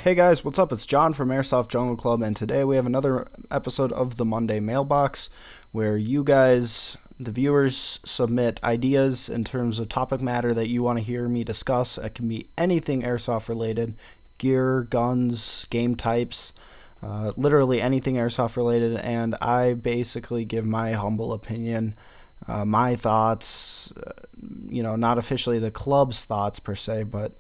Hey guys, what's up? It's John from Airsoft Jungle Club, and today we have another episode of the Monday Mailbox where you guys, the viewers, submit ideas in terms of topic matter that you want to hear me discuss. It can be anything airsoft related, gear, guns, game types, literally anything airsoft related, and I basically give my humble opinion, my thoughts, not officially the club's thoughts per se, but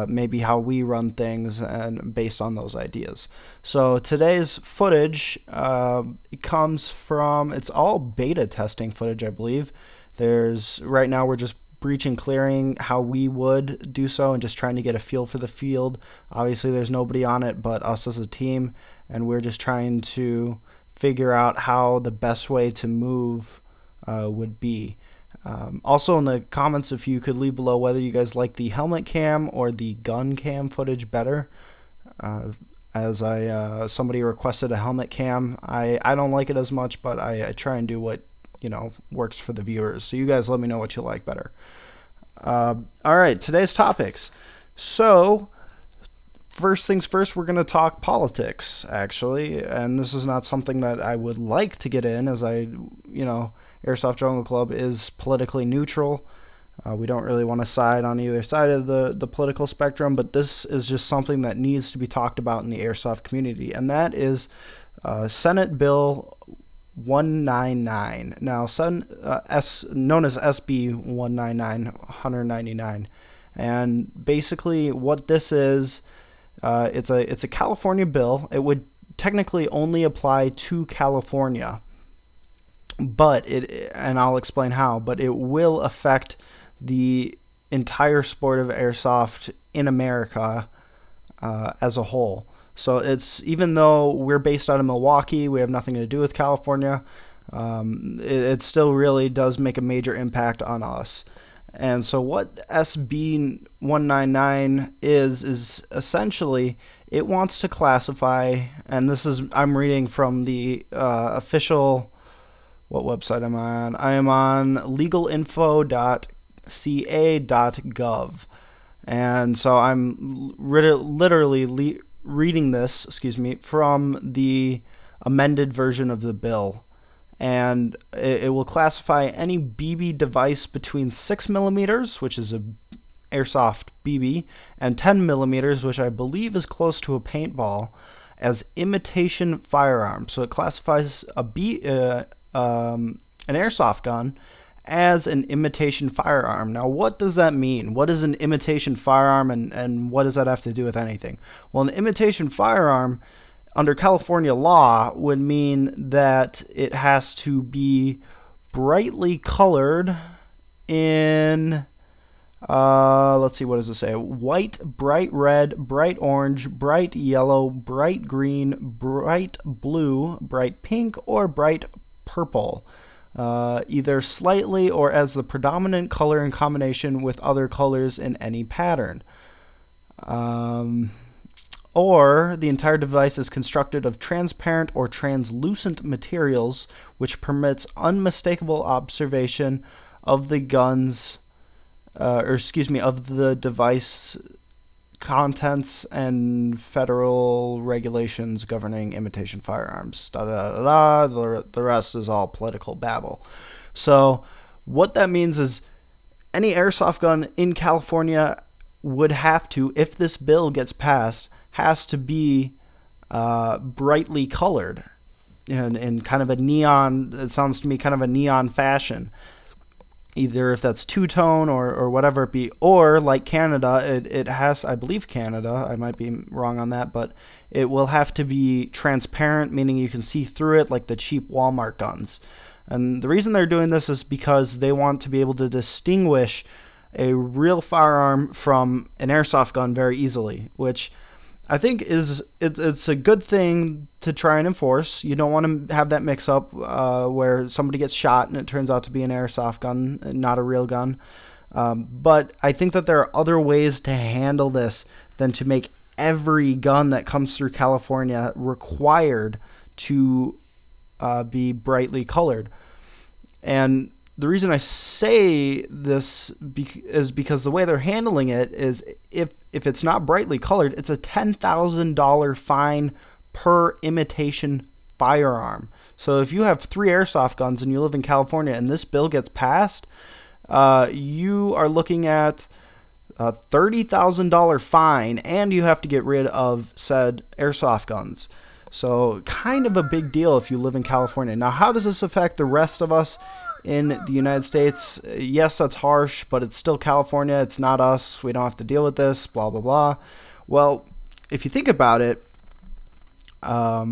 maybe how we run things and based on those ideas. So today's footage it comes from, it's all beta testing footage, I believe. Right now we're just breach and clearing how we would do so and just trying to get a feel for the field. Obviously there's nobody on it but us as a team, and we're just trying to figure out how the best way to move would be. Also in the comments, if you could leave below whether you guys like the helmet cam or the gun cam footage better. Somebody requested a helmet cam. I don't like it as much, but I try and do what works for the viewers. So you guys let me know what you like better. All right, today's topics. So first things first, we're going to talk politics, actually, and this is not something that I would like to get in, as Airsoft Jungle Club is politically neutral. We don't really want to side on either side of the political spectrum, but this is just something that needs to be talked about in the airsoft community, and that is Senate Bill 199, now known as SB199, 199. And basically what this is, it's a California bill. It would technically only apply to California, and I'll explain how, but it will affect the entire sport of airsoft in America as a whole. So even though we're based out of Milwaukee, we have nothing to do with California, it still really does make a major impact on us. And so what SB 199 is essentially, it wants to classify, and I'm reading from the official, what website am I on? I am on legalinfo.ca.gov. And so I'm literally reading this, from the amended version of the bill. And it will classify any BB device between 6 millimeters, which is a airsoft BB, and 10 millimeters, which I believe is close to a paintball, as imitation firearm. So it classifies an airsoft gun as an imitation firearm. Now, what does that mean? What is an imitation firearm, and what does that have to do with anything? Well, an imitation firearm under California law would mean that it has to be brightly colored in, let's see, what does it say? White, bright red, bright orange, bright yellow, bright green, bright blue, bright pink, or bright purple. Either slightly or as the predominant color in combination with other colors in any pattern. Or the entire device is constructed of transparent or translucent materials, which permits unmistakable observation of the of the device contents and federal regulations governing imitation firearms. The rest is all political babble. So what that means is any airsoft gun in California would have to, if this bill gets passed, has to be brightly colored in kind of a neon, it sounds to me kind of a neon fashion. Either if that's two-tone or whatever it be, or like Canada, it has, I believe Canada, I might be wrong on that, but it will have to be transparent, meaning you can see through it like the cheap Walmart guns. And the reason they're doing this is because they want to be able to distinguish a real firearm from an airsoft gun very easily, which I think it's a good thing to try and enforce. You don't want to have that mix-up where somebody gets shot and it turns out to be an airsoft gun, not a real gun. But I think that there are other ways to handle this than to make every gun that comes through California required to be brightly colored. And the reason I say this is because the way they're handling it is if it's not brightly colored, it's a $10,000 fine per imitation firearm. So if you have 3 airsoft guns and you live in California and this bill gets passed, you are looking at a $30,000 fine, and you have to get rid of said airsoft guns. So kind of a big deal if you live in California. Now, how does this affect the rest of us in the United States? Yes, that's harsh, but it's still California. It's not us. We don't have to deal with this, blah, blah, blah. Well, if you think about it, let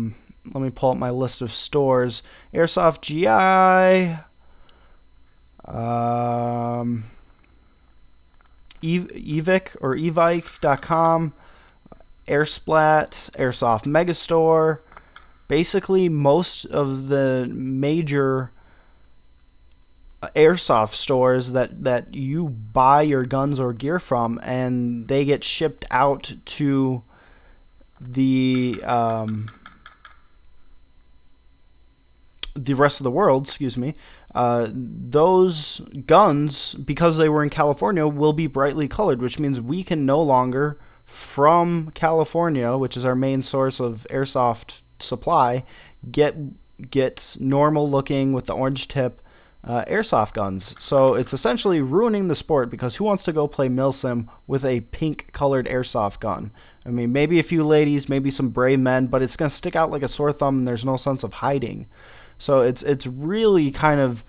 me pull up my list of stores. Airsoft GI, Evic or evike.com, Airsplat, Airsoft Megastore. Basically, most of the major airsoft stores that you buy your guns or gear from, and they get shipped out to the rest of the world, those guns, because they were in California, will be brightly colored, which means we can no longer, from California, which is our main source of airsoft supply, get normal looking with the orange tip airsoft guns. So it's essentially ruining the sport, because who wants to go play milsim with a pink colored airsoft gun? I mean, maybe a few ladies, maybe some brave men, but it's going to stick out like a sore thumb and there's no sense of hiding. So it's really kind of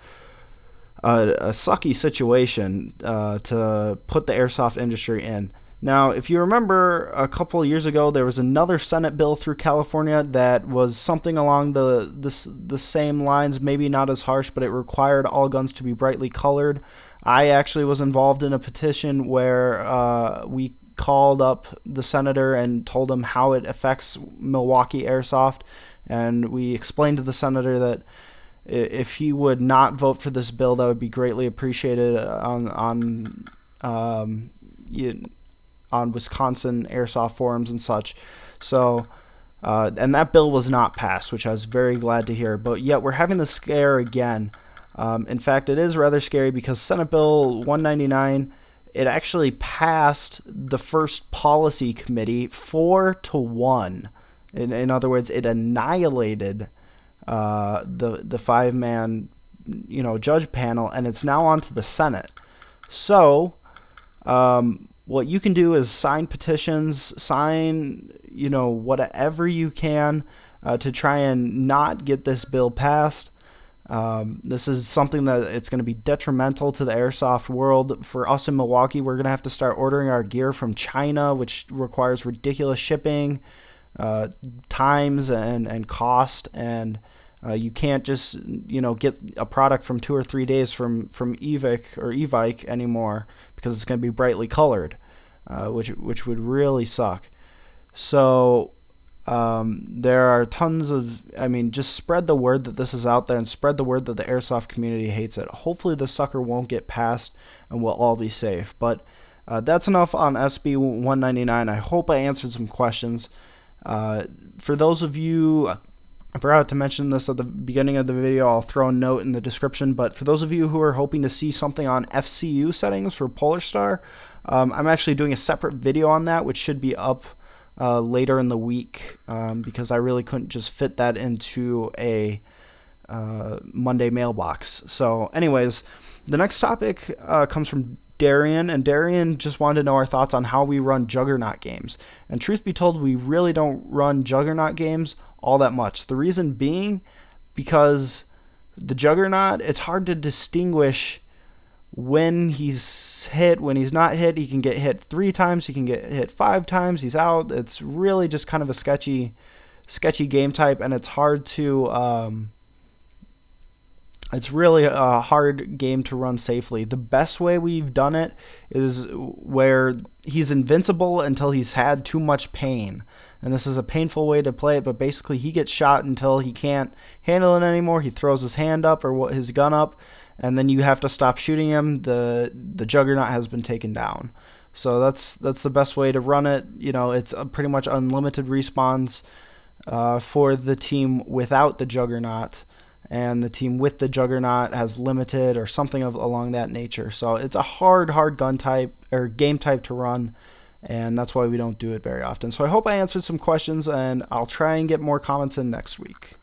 a sucky situation to put the airsoft industry in. Now, if you remember, a couple of years ago, there was another Senate bill through California that was something along the same lines, maybe not as harsh, but it required all guns to be brightly colored. I actually was involved in a petition where we called up the senator and told him how it affects Milwaukee airsoft. And we explained to the senator that if he would not vote for this bill, that would be greatly appreciated on Wisconsin airsoft forums and such. So, and that bill was not passed, which I was very glad to hear. But yet we're having the scare again. In fact, it is rather scary because Senate Bill 199, it actually passed the first policy committee 4-1. In other words, it annihilated the 5-man judge panel, and it's now on to the Senate. So what you can do is sign petitions, sign whatever you can to try and not get this bill passed. This is something that it's going to be detrimental to the airsoft world. For us in Milwaukee, we're going to have to start ordering our gear from China, which requires ridiculous shipping times and cost, and you can't just get a product from 2 or 3 days from Evic or Evike anymore, because it's going to be brightly colored, which would really suck. So there are tons of, just spread the word that this is out there, and spread the word that the airsoft community hates it. Hopefully the sucker won't get passed and we'll all be safe. But that's enough on SB199. I hope I answered some questions. For those of you, I forgot to mention this at the beginning of the video, I'll throw a note in the description, but for those of you who are hoping to see something on FCU settings for Polar Star, I'm actually doing a separate video on that, which should be up later in the week, because I really couldn't just fit that into a Monday mailbox. So anyways, the next topic comes from Darian, and Darian just wanted to know our thoughts on how we run Juggernaut games. And truth be told, we really don't run Juggernaut games all that much. The reason being, because the Juggernaut, it's hard to distinguish when he's hit, when he's not hit. He can get hit 3 times, he can get hit 5 times, he's out. It's really just kind of a sketchy game type, and it's hard to it's really a hard game to run safely. The best way we've done it is where he's invincible until he's had too much pain. And this is a painful way to play it, but basically he gets shot until he can't handle it anymore. He throws his hand up or his gun up, and then you have to stop shooting him. The Juggernaut has been taken down. So that's the best way to run it. It's pretty much unlimited respawns for the team without the Juggernaut. and the team with the Juggernaut has limited or something along that nature. So it's a hard gun type or game type to run, and that's why we don't do it very often. So I hope I answered some questions, and I'll try and get more comments in next week.